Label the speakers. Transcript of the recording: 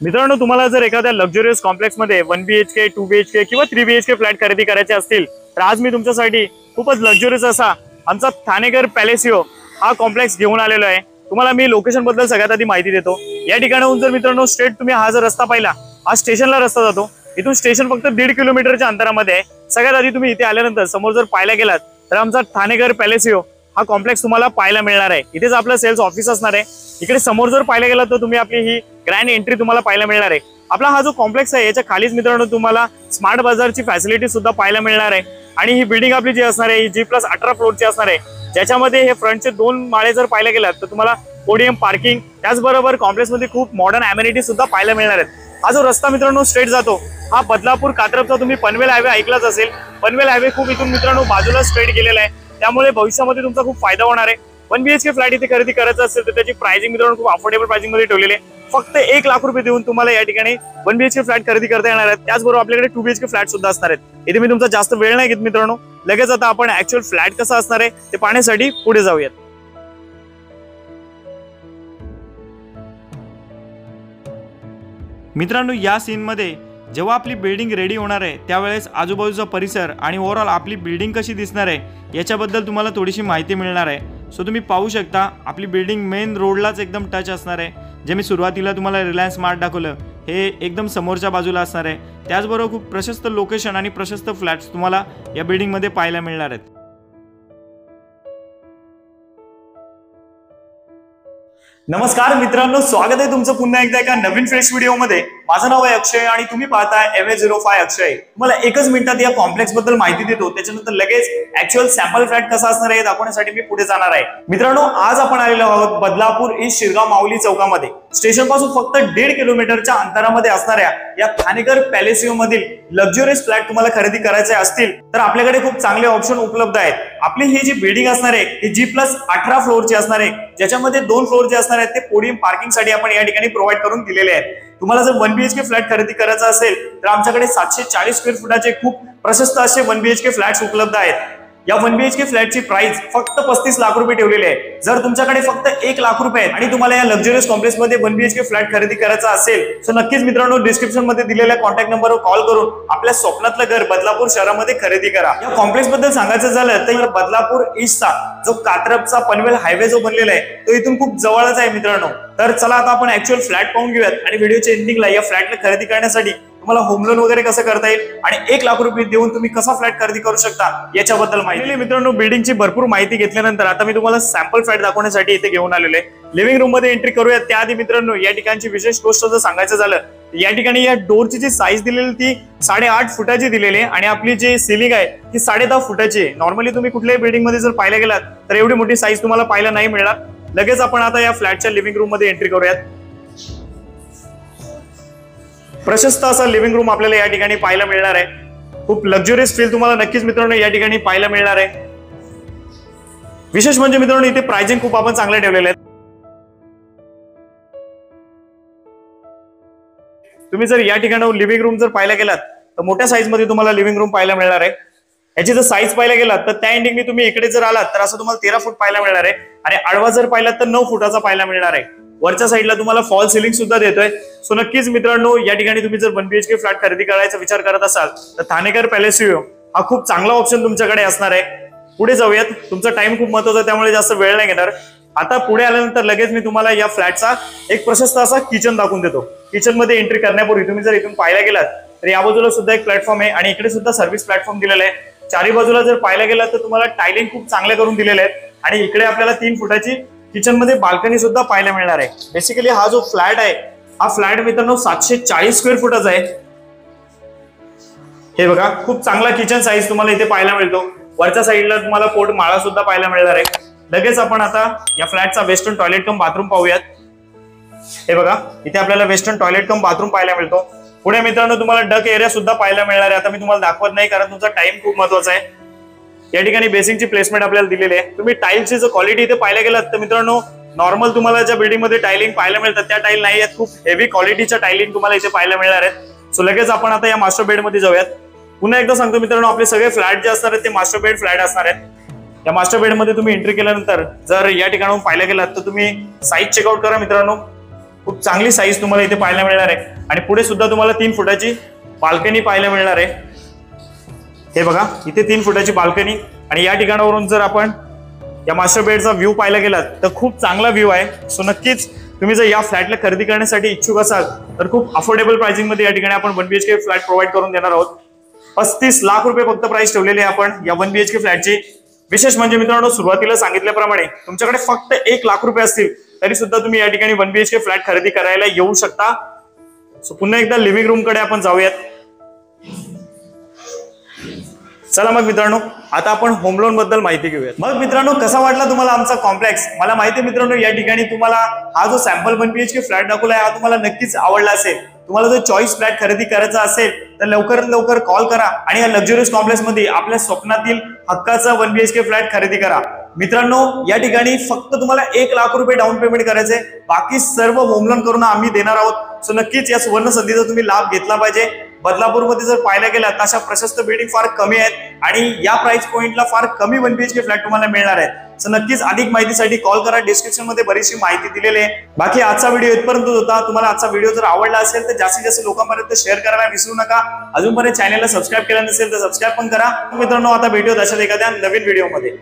Speaker 1: मित्रांनो, तुम्हाला जर एखाद्या लक्झरियस कॉम्प्लेक्स मध्ये 1 BHK 2 BHK किंवा 3 BHK फ्लॅट खरेदी करायचे असतील तर आज मी तुमच्यासाठी खूपच लक्झरियस असा आमचा ठाणेघर पॅलेसियो हा कॉम्प्लेक्स घेऊन आलेलो आहे। तुम्हाला मी लोकेशन बद्दल सगळ्यात आधी माहिती देतो। या ठिकाणाहून जर मित्रांनो स्ट्रेट तुम्ही हा जर रस्ता पाहिला, हा स्टेशनला रस्ता जातो। इथून स्टेशन फक्त 1.5 किलोमीटरच्या अंतरामध्ये आहे। सगळ्यात आधी तुम्ही इथे आल्यानंतर समोर जर पाहायला गेलात तर आमचा ठाणेघर पॅलेसियो हा कॉम्प्लेक्स तुम्हाला पाहायला मिळणार आहे। इथेच आपलं सेल्स ऑफिस असणार आहे। इकडे समोर जर पाहायला गेलात तर तुम्ही आपली ही ग्रँड एंट्री तुम्हाला पाहायला मिळणार आहे। आपला हा जो कॉम्प्लेक्स आहे याच्या खालीच मित्रांनो तुम्हाला स्मार्ट बाजारची फॅसिलिटी सुद्धा पाहायला मिळणार आहे। आणि ही बिल्डिंग आपली जी असणार आहे ही G+18 फ्लोअरची असणार आहे, ज्याच्यामध्ये हे फ्रंटचे 2 माळे जर पाहायला गेलात तर तुम्हाला पोडियम पार्किंग त्याचबरोबर कॉम्प्लेक्स मध्ये खूप मॉडर्न अमेनिटी सुद्धा पाहायला मिळणार आहेत। हा जो रस्ता मित्रांनो स्ट्रेट जातो हा बदलापूर कात्रपचा तुम्ही पनवेल हायवे ऐकलाच असेल। पनवेल हायवे खूप इथून मित्रांनो बाजूला स्ट्रेट गेलेला आहे, त्यामुळे भविष्यामध्ये तुमचा खूप फायदा होणार आहे। 1 BHK फ्लॅट इथे खरेदी करायचा असेल तर त्याची प्राइसिंग मित्रांनो खूप अफोर्डेबल प्राइसिंग मध्ये ठेवलेली आहे। फक्त 1 लाख रुपये देऊन तुम्हाला या ठिकाणी 1 BHK फ्लॅट खरेदी करता येणार आहे। त्याचबरोबर आपल्याकडे 2 BHK फ्लॅट सुद्धा असणार आहेत। इथे मी तुमचा जास्त वेळ नाही घेत मित्रांनो, लगेच आता आपण ऍक्च्युअल फ्लॅट कसा असणार आहे ते पाहण्यासाठी पुढे जाऊयात। मित्रांनो, या सीन मध्ये जेव्हा आपली बिल्डिंग रेडी होणार आहे त्यावेळेस आजूबाजूचा परिसर आणि ओव्हरऑल आपली बिल्डिंग कशी दिसणार आहे याच्याबद्दल तुम्हाला थोडीशी माहिती मिळणार आहे। सो तुम्ही पाहू शकता आपली बिल्डिंग मेन रोडलाच एकदम टच असणार आहे। जे मी सुरुवातीला तुम्हाला रिलायन्स स्मार्ट दाखवलं हे एकदम समोरच्या बाजूला असणार आहे। त्याचबरोबर खूप प्रशस्त लोकेशन आणि प्रशस्त फ्लॅट्स तुम्हाला या बिल्डिंग मध्ये पाहायला मिळणार आहेत। नमस्कार मित्रांनो, स्वागत आहे तुमचं पुन्हा एकदा एका नवीन फ्रेश व्हिडिओ मध्ये। माझं नाव आहे अक्षय आणि तुम्ही पाहताय MA05 अक्षय। तुम्हाला एकच मिनिटात या कॉम्प्लेक्स बद्दल माहिती देतो, त्याच्यानंतर लगेच ऍक्च्युअल सॅम्पल फ्लॅट कसा असणार आहे दाखवण्यासाठी मी पुढे जाणार आहे। मित्रांनो, आज आपण आलेलो आहोत बदलापूर ईस्ट शिरगाव माऊली चौकामध्ये। स्टेशन पासून फक्त 1.5 किलोमीटरच्या अंतरामध्ये असणाऱ्या या ठाणेघर पॅलेसियो मधील लक्झरियस फ्लॅट तुम्हाला खरेदी करायचे असतील तर आपल्याकडे खूप चांगले ऑप्शन उपलब्ध आहेत। आपली ही जी बिल्डिंग असणार आहे ही G+18 फ्लोअरची असणार आहे, ज्याच्यामध्ये 2 फ्लोअर जे असणार आहेत ते पोडियम पार्किंग साठी आपण या ठिकाणी प्रोव्हाइड करून दिलेले आहेत। तुम्हाला जर 1 BHK फ्लॅट खरेदी करायचा असेल तर आमच्याकडे 740 स्क्वेअर फुटाचे खूप प्रशस्त असे 1 BHK फ्लॅट्स उपलब्ध आहेत। या 1 BHK फ्लॅटची प्राइस फक्त 35 लाख रुपये ठेवलेली आहे। जर तुमच्याकडे फक्त 1 लाख रुपये आहेत आणि तुम्हाला या लक्झरियस कॉम्प्लेक्स मध्ये 1 BHK फ्लॅट खरेदी करायचा असेल तर नक्कीच मित्रांनो डिस्क्रिप्शन मध्ये दिलेल्या कॉन्टॅक्ट नंबरवर कॉल करून आपल्या स्वप्नातलं घर बदलापूर शहरामध्ये खरेदी करा। या कॉम्प्लेक्स बद्दल सांगायचं झालं तर बदलापूर ईस्टचा जो कात्रपचा पनवेल हायवे जो बनलेला आहे तो इथून खूप जवळच आहे मित्रांनो। तर चला आता आपण ऍक्च्युअल फ्लॅट पाहून घेऊयात आणि व्हिडिओच्या एंडिंगला या फ्लॅटला खरेदी करण्यासाठी तुम्हाला होम लोन वगैरे कसं करता येईल आणि 1 लाख रुपये देऊन तुम्ही कसा फ्लॅट खरेदी करू शकता याच्याबद्दल माहिती। मित्रांनो, बिल्डिंगची भरपूर माहिती घेतल्यानंतर आता मी तुम्हाला सॅम्पल फ्लॅट दाखवण्यासाठी इथे घेऊन आलेलो आहे। लिव्हिंग रूम मध्ये एंट्री करूयात त्याआधी मित्रांनो या ठिकाणची विशेष गोष्ट जर सांगायचं झालं या ठिकाणी या डोरची जी साईज दिलेली ती 8.5 फुटाची दिलेली आहे आणि आपली जी सिलिंग आहे ती 10.5 फुटाची आहे। नॉर्मली तुम्ही कुठल्याही बिल्डिंग मध्ये जर पाहायला गेलात तर एवढी मोठी साईज तुम्हाला पाहायला नाही मिळणार। लगेच आपण आता या फ्लॅटच्या लिव्हिंग रूम मध्ये एंट्री करूयात। प्रशस्त असा लिव्हिंग रूम आपल्याला या ठिकाणी पाहायला मिळणार आहे। खूप लक्झरियस फील तुम्हाला नक्कीच मित्रांनो या ठिकाणी पाहायला मिळणार आहे। विशेष म्हणजे मित्रांनो इथे प्राइसिंग खूप आपण चांगले ठेवलेले आहेत। तुम्ही जर या ठिकाणी लिव्हिंग रूम जर पाहायला गेलात तर मोठ्या साईज मध्ये तुम्हाला लिव्हिंग रूम पाहायला मिळणार आहे। याची जर साईज पाहायला गेलात तर त्या एंडिंगनी तुम्ही इकडे जर आलात तर असं तुम्हाला 13 फूट पाहायला मिळणार आहे आणि आडवा जर पाहिलात तर 9 फुटाचा पाहायला मिळणार आहे। वरच्या साईडला तुम्हाला फॉल सिलिंग सुद्धा देतोय। सो नक्कीच मित्रांनो या ठिकाणी तुम्ही जर 1 BHK फ्लॅट खरेदी करायचा विचार करत असाल तर ठाणेघर पॅलेसियो हा खूप चांगला ऑप्शन तुमच्याकडे असणार आहे। पुढे जाऊयात, तुमचा टाइम खूप महत्त्वाचा त्यामुळे जास्त वेळ नाही घेणार। आता पुढे आल्यानंतर लगेच मी तुम्हाला या फ्लॅटचा एक प्रशस्त असा किचन दाखवून देतो। किचन मध्ये एंट्री करण्यापूर्वी तुम्ही जर इथून पाहायला गेलात तर या बाजूला सुद्धा एक प्लॅटफॉर्म आहे आणि इकडे सुद्धा सर्व्हिस प्लॅटफॉर्म दिलेला आहे। चारी बाजूला जर पाहायला गेलात तर तुम्हाला टायलिंग खूप चांगल्या करून दिलेल्या आहेत आणि इकडे आपल्याला 3 फुटाची किचन मध्ये बाल्कनी सुद्धा पाहायला मिळणार आहे। बेसिकली हा जो फ्लॅट आहे हा फ्लॅट मित्रांनो 740 स्क्वेअर फुटाचा आहे। हे बघा, खूप चांगला किचन साईज तुम्हाला इथे पाहायला मिळतो। वरच्या साईडला तुम्हाला पोर्ट माळा सुद्धा पाहायला मिळणार आहे। लगेच आपण आता या फ्लॅटचा वेस्टर्न टॉयलेट कम बाथरूम पाहूयात। हे बघा, इथे आपल्याला वेस्टर्न टॉयलेट कम बाथरूम पाहायला मिळतो। पुढे मित्रांनो तुम्हाला डक एरिया सुद्धा पाहायला मिळणार आहे। आता मी तुम्हाला दाखवत नाही कारण तुमचा टाइम खूप महत्त्वाचा आहे। या ठिकाणी बेसिंगची प्लेसमेंट आपल्याला दिलेली आहे। तुम्ही टाईलची जर क्वालिटी इथे पाहायला गेलात तर मित्रांनो नॉर्मल तुम्हाला ज्या बिल्डिंग मध्ये टायलिंग पाहायला मिळतात त्या टाईल नाही आहेत, खूप हेवी क्वालिटीच्या टायलिंग तुम्हाला इथे पाहायला मिळणार आहेत। सो लगेच आपण आता या मास्टर बेड मध्ये जाऊयात। पुन्हा एकदा सांगतो मित्रांनो आपले सगळे फ्लॅट जे असणार आहेत ते मास्टर बेड फ्लॅट असणार आहेत। या मास्टर बेड मध्ये तुम्ही एंट्री केल्यानंतर जर या ठिकाणाहून पाहायला गेलात तर तुम्ही साईज चेकआउट करा मित्रांनो। खूप चांगली साईज तुम्हाला इथे पाहायला मिळणार आहे आणि पुढे सुद्धा तुम्हाला 3 फुटाची बाल्कनी पाहायला मिळणार आहे। हे बघा इथे 3 फुटाची बाल्कनी आणि या ठिकाणावरून जर आपण या मास्टर बेडचा व्ह्यू पाहायला गेलात तर खूप चांगला व्ह्यू आहे। सो नक्कीच तुम्ही जर या फ्लॅटला खरेदी करण्यासाठी इच्छुक असाल तर खूप अफोर्डेबल प्राइसिंग मध्ये या ठिकाणी आपण 1 BHK फ्लॅट प्रोव्हाइड करून देणार आहोत। 35 लाख रुपये फक्त प्राइस ठेवलेली आहे आपण या 1 BHK फ्लॅटची। विशेष म्हणजे मित्रांनो सुरुवातीला सांगितल्याप्रमाणे तुमच्याकडे फक्त 1 लाख रुपये असतील तरी सुद्धा तुम्ही या ठिकाणी 1 BHK फ्लॅट खरेदी करायला येऊ शकता। सो पुन्हा एकदा लिव्हिंग रूम कडे आपण जाऊयात। चला मग मित्रांनो आता आपण होम लोन बद्दल माहिती घेऊयात। मग मित्रांनो कसा वाटला तुम्हाला आमचा कॉम्प्लेक्स? मला माहिती आहे मित्रांनो या ठिकाणी तुम्हाला हा जो सॅम्पल 1 BHK फ्लॅट दाखवलाय हा तुम्हाला नक्कीच आवडला असेल। तुम्हाला जर चॉईस फ्लॅट खरेदी करायचा असेल तर लवकरात लवकर कॉल करा आणि या लक्झरियस कॉम्प्लेक्स मध्ये आपल्या स्वप्नातील हक्काचा 1 BHK फ्लॅट खरेदी करा। मित्रांनो या ठिकाणी फक्त तुम्हाला 1 लाख रुपये डाऊन पेमेंट करायचे, बाकी सर्व होम लोन करून आम्ही देणार आहोत। सो नक्कीच या सुवर्ण संधीचा तुम्ही लाभ घेतला पाहिजे। बदलापूरमध्ये जर पाहायला गेला तर अशा प्रशस्त बिल्डिंग फार कमी आहेत आणि या प्राइस पॉइंटला फार कमी 1 BHK फ्लॅट तुम्हाला मिळणार आहेत। सो नक्कीच अधिक माहितीसाठी कॉल करा, डिस्क्रिप्शन मध्ये बरीचशी माहिती दिलेली आहे। बाकी आजचा व्हिडिओ इथपर्यंत होता। तुम्हाला आजचा व्हिडिओ जर आवडला असेल तर जास्तीत जास्त लोकांपर्यंत शेअर करायला विसरू नका। अजूनपर्यंत चॅनलला सबस्क्राईब केलं नसेल तर सबस्क्राईब पण करा। मित्रांनो आता भेटूयात अशाच एखाद्या नवीन व्हिडिओमध्ये।